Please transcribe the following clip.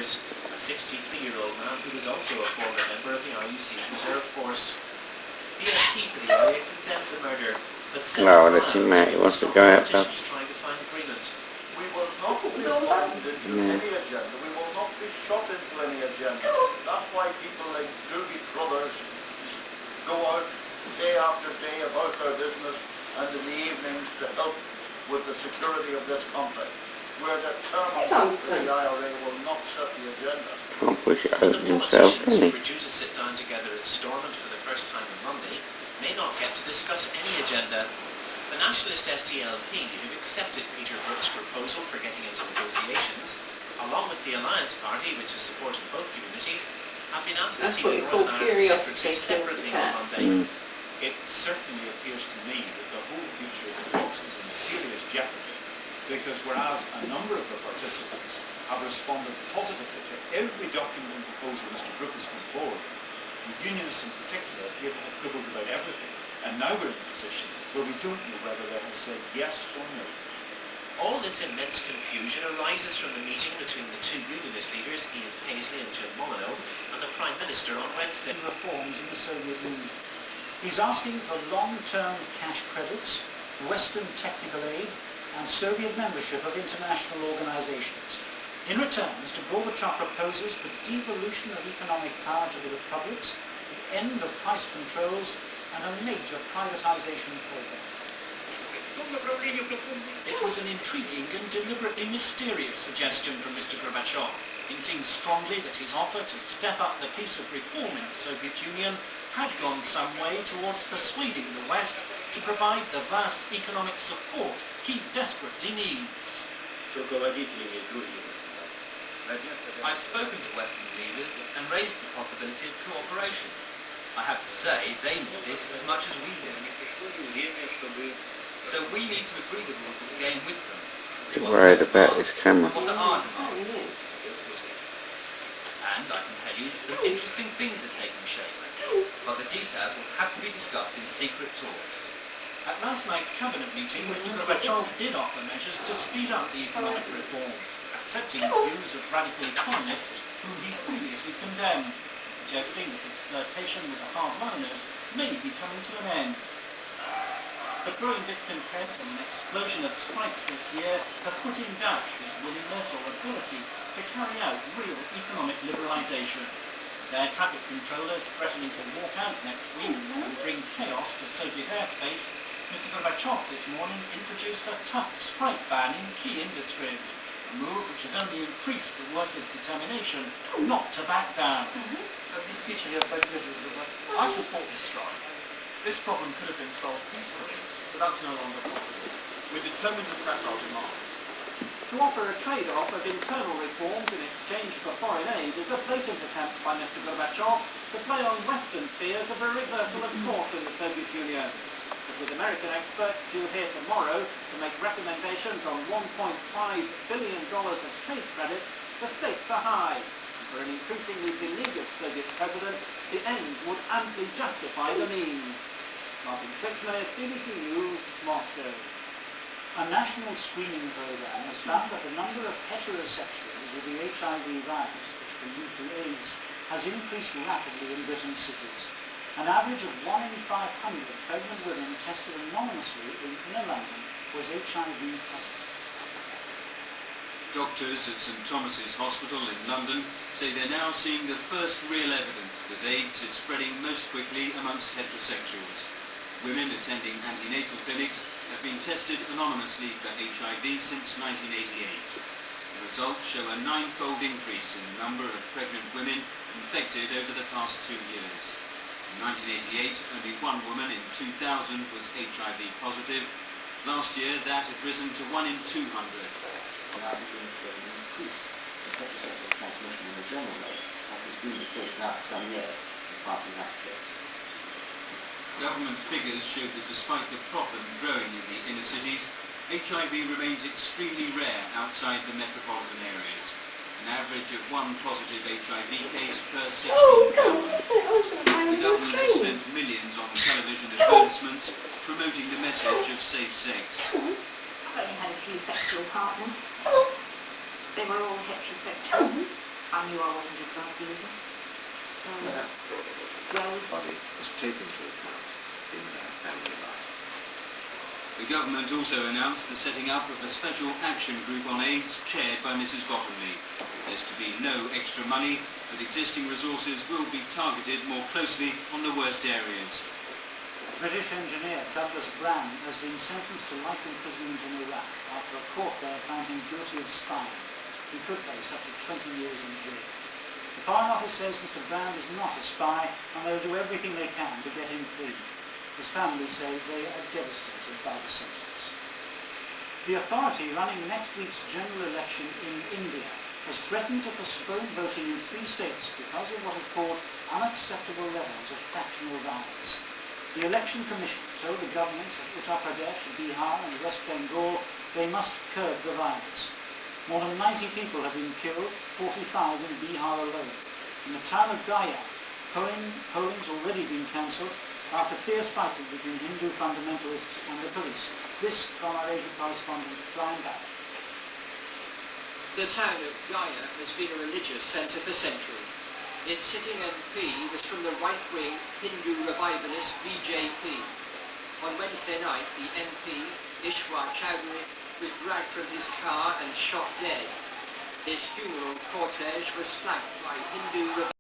there's a 63-year-old man who was also a former member of the IUC Reserve Force. The MP for the area condemned the murder, but said he wants to go out there. Trying to find agreement. We will not be bombed into any agenda. We will not be shot into any agenda. That's why people like Doobie Brothers go out day after day about their business and in the evenings to help with the security of this country. We're determined that the IRA will not set the agenda. Can't push it The over himself, politicians can who he? were due to sit down together at Stormont for the first time on Monday may not get to discuss any agenda. The Nationalist SDLP, who've accepted Peter Brooks' proposal for getting into negotiations, along with the Alliance Party, which is supporting both communities, have been asked to see Northern Ireland separately on Monday. It certainly appears to me that the whole future of the talks is in serious jeopardy, because whereas a number of the participants have responded positively to every document and proposal Mr. Brooke has put forward, the unionists in particular have quibbled about everything, and now we're in a position where we don't know whether they have said yes or no. All this immense confusion arises from the meeting between the two unionist leaders, Ian Paisley and Jim Molyneux, and the Prime Minister on Wednesday. Reforms in the Soviet Union. He's asking for long-term cash credits, Western technical aid, and Soviet membership of international organizations. In return, Mr. Gorbachev proposes the devolution of economic power to the republics, the end of price controls, and a major privatization program. It was an intriguing and deliberately mysterious suggestion from Mr. Gorbachev, hinting strongly that his offer to step up the pace of reform in the Soviet Union had gone some way towards persuading the West to provide the vast economic support he desperately needs. I've spoken to Western leaders and raised the possibility of cooperation. I have to say, they need this as much as we do. So we need to agree the rules of the game with them. He's worried about his camera. What are our demands? And I can tell you some interesting things are taking shape. But the details will have to be discussed in secret talks. At last night's cabinet meeting, Mr. Gorbachev did offer measures to speed up the economic reforms, accepting the views of radical economists whom he previously condemned, suggesting that his flirtation with the hardliners may be coming to an end. The growing discontent and an explosion of strikes this year have put in doubt his willingness or ability to carry out real economic liberalisation. Their traffic controllers threatening to walk out next week and bring chaos to Soviet airspace, Mr. Gorbachev this morning introduced a tough strike ban in key industries, a move which has only increased the workers' determination not to back down. I support this strike. This problem could have been solved peacefully, but that's no longer possible. We're determined to press our demands. To offer a trade-off of internal reforms in exchange for foreign aid is a blatant attempt by Mr. Gorbachev to play on Western fears of a reversal of course in the Soviet Union. But with American experts due here tomorrow to make recommendations on $1.5 billion of trade credits, the stakes are high. And for an increasingly beleaguered Soviet president, the ends would amply justify the means. Martin Sixsmith, BBC News, Moscow. A national screening program has found that the number of heterosexuals with the HIV virus, which can lead to AIDS, has increased rapidly in Britain's cities. An average of 1 in 500 pregnant women tested anonymously in inner London was HIV positive. Doctors at St Thomas's Hospital in London say they're now seeing the first real evidence that AIDS is spreading most quickly amongst heterosexuals. Women attending antenatal clinics have been tested anonymously for HIV since 1988. The results show a 9-fold increase in the number of pregnant women infected over the past 2 years. In 1988, only one woman in 2,000 was HIV positive. Last year, that had risen to 1 in 200. Now beginning to increase in heterosexual transmission in the general rate, as has been the case now for some years in parts of the United States. Government figures show that despite the problem growing in the inner cities, HIV remains extremely rare outside the metropolitan areas. An average of 1 positive HIV case per 16,000. The government has spent millions on television advertisements promoting the message of safe sex. I've only had a few sexual partners. They were all heterosexual. I knew I wasn't a drug user. So, yeah, Everybody was taken into account in their family life. The government also announced the setting up of a special action group on AIDS chaired by Mrs Bottomley. There's to be no extra money, but existing resources will be targeted more closely on the worst areas. British engineer Douglas Brand has been sentenced to life imprisonment in Iraq after a court there found him guilty of spying. He could face up to 20 years in jail. The Foreign Office says Mr Brand is not a spy and they'll do everything they can to get him free. His family say they are devastated by the sentence. The authority running next week's general election in India has threatened to postpone voting in 3 states because of what it called unacceptable levels of factional violence. The Election Commission told the governments of Uttar Pradesh, Bihar and West Bengal they must curb the violence. More than 90 people have been killed, 45 in Bihar alone. In the town of Gaya, polling's already been cancelled after fierce fighting between Hindu fundamentalists and the police. This from our Asia correspondent, Brian Barrett. The town of Gaya has been a religious centre for centuries. Its sitting MP was from the right-wing Hindu revivalist BJP. On Wednesday night, the MP, Ishwar Chowdhury, was dragged from his car and shot dead. His funeral cortege was flanked by Hindu